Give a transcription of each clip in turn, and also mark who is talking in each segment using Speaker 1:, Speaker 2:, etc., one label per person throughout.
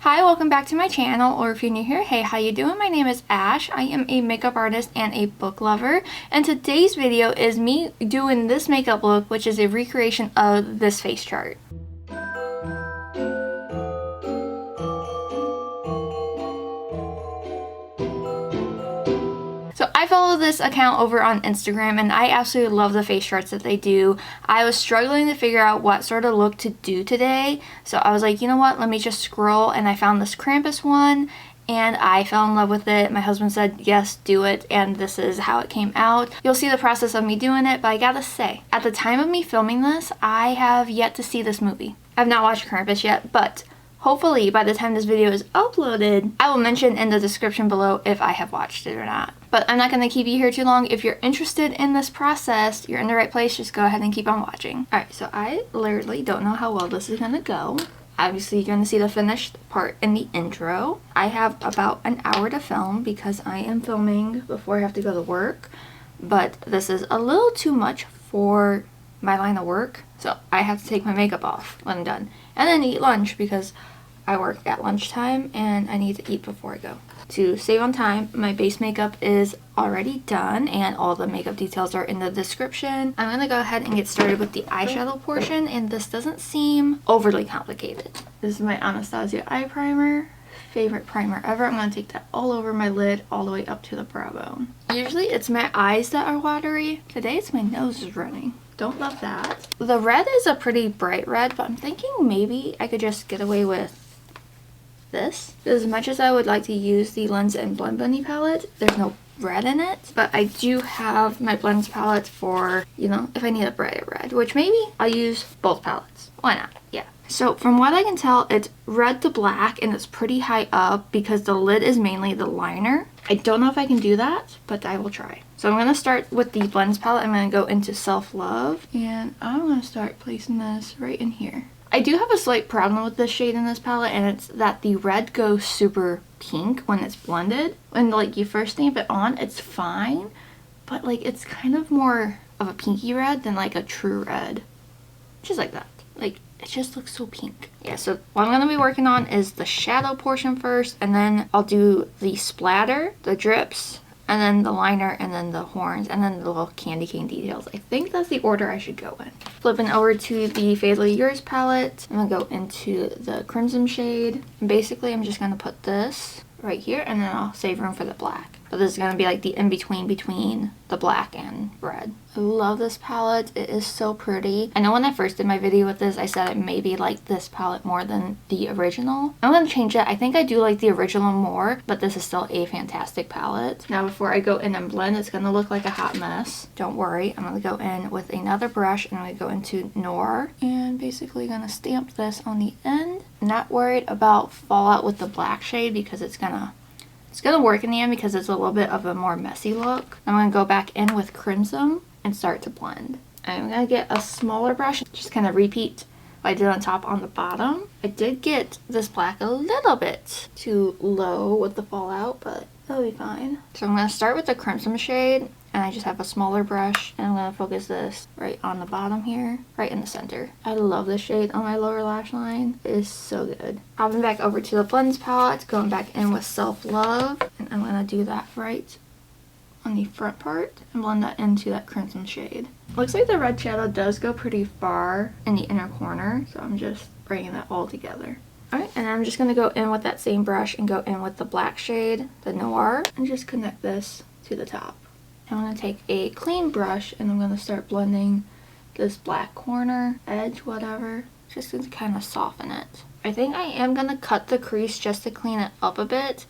Speaker 1: Hi, welcome back to my channel, or if you're new here, hey, how you doing? My name is Ash. I am a makeup artist and a book lover, and today's video is me doing this makeup look, which is a recreation of this face chart. So I follow this account over on Instagram and I absolutely love the face charts that they do. I was struggling to figure out what sort of look to do today. So I was like, you know what, let me just scroll, and I found this Krampus one and I fell in love with it. My husband said, yes, do it, and this is how it came out. You'll see the process of me doing it, but I gotta say, at the time of me filming this, I have yet to see this movie. I've not watched Krampus yet, but hopefully by the time this video is uploaded, I will mention in the description below if I have watched it or not. But I'm not going to keep you here too long. If you're interested in this process, you're in the right place. Just go ahead and keep on watching. Alright, so I literally don't know how well this is going to go. Obviously, you're going to see the finished part in the intro. I have about an hour to film because I am filming before I have to go to work. But this is a little too much for my line of work. So I have to take my makeup off when I'm done. And then eat lunch because I work at lunchtime and I need to eat before I go. To save on time, my base makeup is already done and all the makeup details are in the description. I'm going to go ahead and get started with the eyeshadow portion, and this doesn't seem overly complicated. This is my Anastasia eye primer. Favorite primer ever. I'm going to take that all over my lid all the way up to the brow bone. Usually it's my eyes that are watery. Today it's my nose is running. Don't love that. The red is a pretty bright red, but I'm thinking maybe I could just get away with this. As much as I would like to use the Lens and Blend Bunny palette, there's no red in it, but I do have my blends palette for, you know, if I need a brighter red, which maybe I'll use both palettes. Why not? Yeah. So from what I can tell, it's red to black and it's pretty high up because the lid is mainly the liner. I don't know if I can do that, but I will try. So I'm going to start with the blends palette. I'm going to go into Self Love and I'm going to start placing this right in here. I do have a slight problem with this shade in this palette, and it's that the red goes super pink when it's blended. When like you first stamp it on, it's fine, but like it's kind of more of a pinky red than like a true red. Just like that. Like it just looks so pink. Yeah, so what I'm going to be working on is the shadow portion first, and then I'll do the splatter, the drips, and then the liner, and then the horns, and then the little candy cane details. I think that's the order I should go in. Flipping over to the Faithfully Yours palette, I'm gonna go into the crimson shade. And basically, I'm just gonna put this right here, and then I'll save room for the black. But this is gonna be like the in-between between the black and red. I love this palette. It is so pretty. I know when I first did my video with this, I said I maybe like this palette more than the original. I'm gonna change that. I think I do like the original more, but this is still a fantastic palette. Now before I go in and blend, it's gonna look like a hot mess. Don't worry, I'm gonna go in with another brush and I'm gonna go into Noir and basically gonna stamp this on the end. Not worried about fallout with the black shade because it's gonna work in the end because it's a little bit of a more messy look. I'm gonna go back in with Crimson and start to blend. I'm gonna get a smaller brush, just kind of repeat what I did on top on the bottom. I did get this black a little bit too low with the fallout, but that'll be fine. So I'm gonna start with the Crimson shade, and I just have a smaller brush, and I'm gonna focus this right on the bottom here, right in the center. I love this shade on my lower lash line. It is so good. Hopping back over to the blends palette, going back in with Self Love, and I'm gonna do that right on the front part and blend that into that crimson shade. Looks like the red shadow does go pretty far in the inner corner, so I'm just bringing that all together. Alright, and I'm just going to go in with that same brush and go in with the black shade, the Noir, and just connect this to the top. I'm going to take a clean brush and I'm going to start blending this black corner, edge, whatever, just to kind of soften it. I think I am going to cut the crease just to clean it up a bit,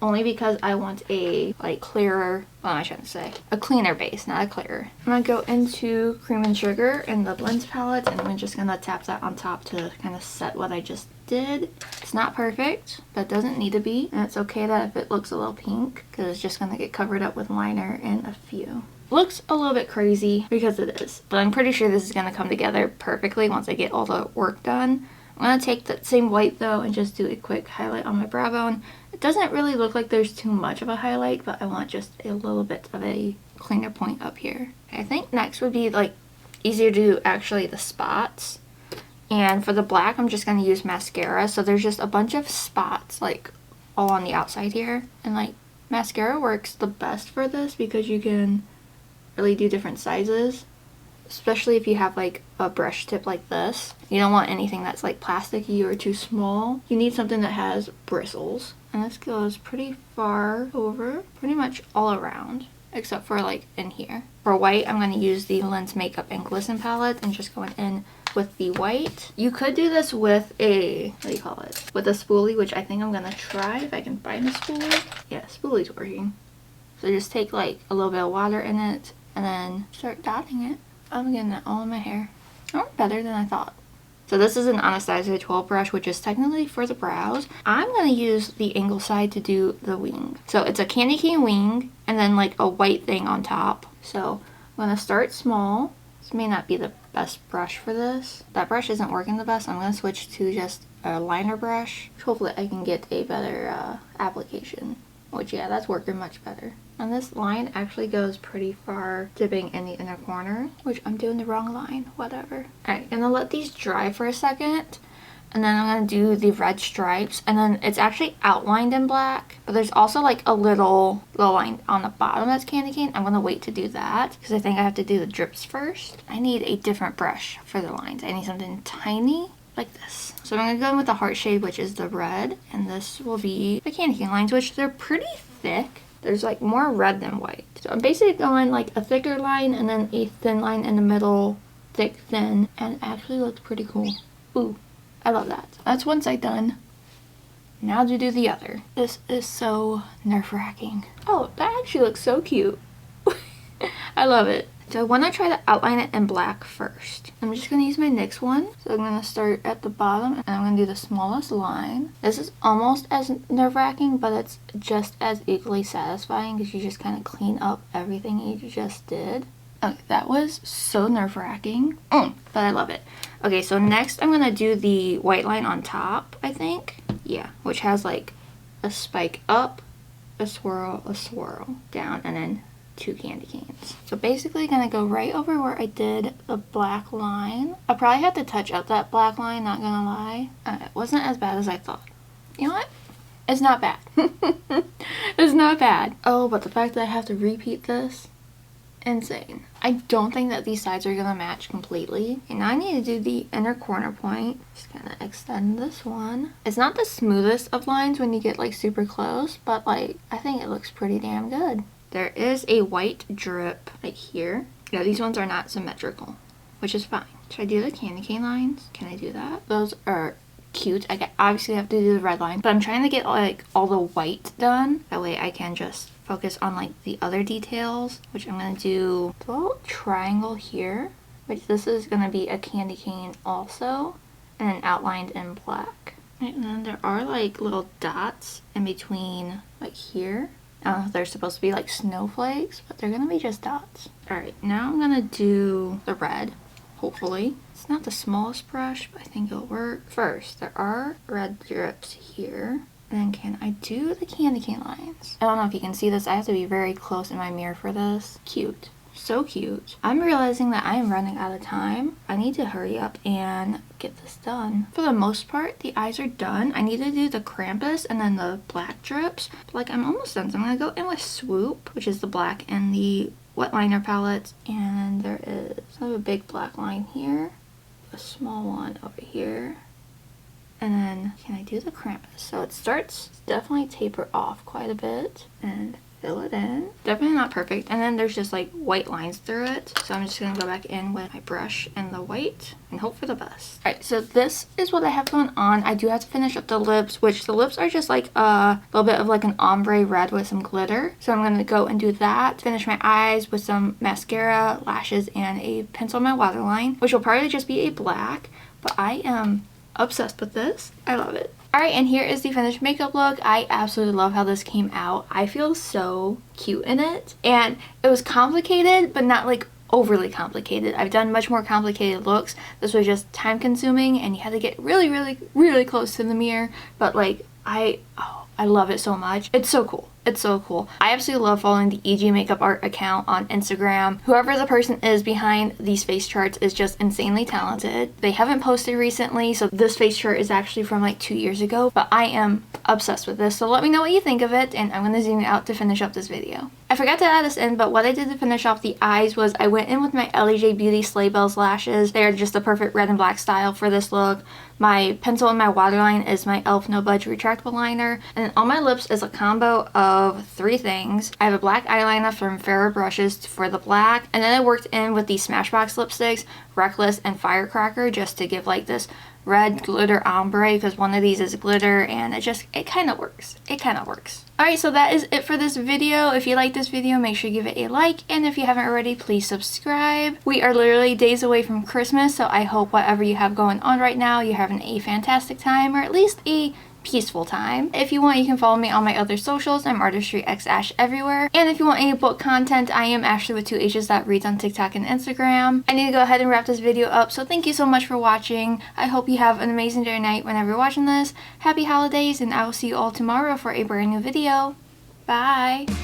Speaker 1: only because I want a like clearer, what am I trying to say? A cleaner base, not a clearer. I'm going to go into Cream and Sugar in the blends palette, and I'm just going to tap that on top to kind of set what I just did. It's not perfect, but it doesn't need to be, and it's okay that if it looks a little pink, because it's just going to get covered up with liner and a few. Looks a little bit crazy because it is, but I'm pretty sure this is going to come together perfectly once I get all the work done. I'm going to take that same white though and just do a quick highlight on my brow bone. It doesn't really look like there's too much of a highlight, but I want just a little bit of a cleaner point up here. I think next would be like easier to do actually the spots. And for the black, I'm just going to use mascara. So there's just a bunch of spots like all on the outside here. And like mascara works the best for this because you can really do different sizes. Especially if you have like a brush tip like this. You don't want anything that's like plasticky or too small. You need something that has bristles. And this goes pretty far over, pretty much all around, except for like in here. For white, I'm going to use the Lens Makeup and Glisten palette and just going in with the white. You could do this with a, what do you call it? With a spoolie, which I think I'm going to try if I can find a spoolie. Yeah, spoolie's working. So just take like a little bit of water in it and then start dotting it. I'm getting that all in my hair. Oh, better than I thought. So this is an Anastasia 12 brush, which is technically for the brows. I'm going to use the angle side to do the wing. So it's a candy cane wing and then like a white thing on top. So I'm going to start small. This may not be the best brush for this. That brush isn't working the best. I'm going to switch to just a liner brush. Hopefully I can get a better application. Which, yeah, that's working much better. And this line actually goes pretty far, dipping in the inner corner, which I'm doing the wrong line, whatever. Alright, gonna let these dry for a second, and then I'm gonna do the red stripes, and then it's actually outlined in black, but there's also like a little line on the bottom that's candy cane. I'm gonna wait to do that, because I think I have to do the drips first. I need a different brush for the lines. I need something tiny, like this. So I'm going to go in with the heart shade, which is the red, and this will be the candy cane lines, which they're pretty thick. There's like more red than white. So I'm basically going like a thicker line and then a thin line in the middle, thick, thin, and it actually looks pretty cool. Ooh, I love that. That's one side done. Now to do the other. This is so nerve-wracking. Oh, that actually looks so cute. I love it. So I want to try to outline it in black first. I'm just going to use my NYX one. So I'm going to start at the bottom and I'm going to do the smallest line. This is almost as nerve-wracking, but it's just as equally satisfying because you just kind of clean up everything you just did. Okay, that was so nerve-wracking, but I love it. Okay, so next I'm going to do the white line on top, I think. Yeah, which has like a spike up, a swirl down, and then 2 candy canes. So basically gonna go right over where I did the black line. I probably had to touch up that black line, not gonna lie. It wasn't as bad as I thought. You know what? It's not bad. It's not bad. Oh, but the fact that I have to repeat this, insane. I don't think that these sides are gonna match completely. And now I need to do the inner corner point. Just gonna extend this one. It's not the smoothest of lines when you get like super close, but like I think it looks pretty damn good. There is a white drip like here. Yeah, these ones are not symmetrical, which is fine. Should I do the candy cane lines? Can I do that? Those are cute. I obviously have to do the red line, but I'm trying to get like all the white done. That way I can just focus on like the other details, which I'm gonna do a little triangle here, which this is gonna be a candy cane also, and then outlined in black. Right, and then there are like little dots in between like here. They're supposed to be like snowflakes, but they're gonna be just dots. Alright, now I'm gonna do the red, hopefully. It's not the smallest brush, but I think it'll work. First, there are red drips here. And then can I do the candy cane lines? I don't know if you can see this. I have to be very close in my mirror for this. Cute. So cute. I'm realizing that I am running out of time. I need to hurry up and get this done. For the most part, the eyes are done. I need to do the Krampus and then the black drips. But like I'm almost done. So I'm going to go in with Swoop, which is the black and the wet liner palette. And there is a big black line here. A small one over here. And then can I do the Krampus? So it starts to definitely taper off quite a bit. And fill it in. Definitely not perfect. And then there's just like white lines through it. So I'm just going to go back in with my brush and the white and hope for the best. Alright, so this is what I have going on. I do have to finish up the lips, which the lips are just like a little bit of like an ombre red with some glitter. So I'm going to go and do that. Finish my eyes with some mascara, lashes, and a pencil on my waterline, which will probably just be a black. But I am obsessed with this. I love it. Alright, and here is the finished makeup look. I absolutely love how this came out. I feel so cute in it. And it was complicated, but not like overly complicated. I've done much more complicated looks. This was just time consuming and you had to get really close to the mirror. But like, I love it so much. It's so cool. It's so cool. I absolutely love following the eg.makeupart account on Instagram. Whoever the person is behind these face charts is just insanely talented. They haven't posted recently, so this face chart is actually from like 2 years ago, but I am obsessed with this. So let me know what you think of it, and I'm gonna zoom out to finish up this video. I forgot to add this in, but what I did to finish off the eyes was I went in with my LEJ Beauty Sleigh Bells lashes. They are just the perfect red and black style for this look. My pencil and my waterline is my e.l.f. No Budge retractable liner, and then on my lips is a combo of 3 things. I have a black eyeliner from Fairer Brushes for the black, and then I worked in with these Smashbox lipsticks, Reckless and Firecracker, just to give like this red glitter ombre, because one of these is glitter, and it kind of works. It kind of works. Alright, so that is it for this video. If you like this video, make sure you give it a like, and if you haven't already, please subscribe. We are literally days away from Christmas, so I hope whatever you have going on right now, you're having a fantastic time, or at least a peaceful time. If you want, you can follow me on my other socials. I'm artistryxashh everywhere. And if you want any book content, I am Ashley with 2 H's that reads on TikTok and Instagram. I need to go ahead and wrap this video up, so thank you so much for watching. I hope you have an amazing day or night whenever you're watching this. Happy holidays, and I will see you all tomorrow for a brand new video. Bye!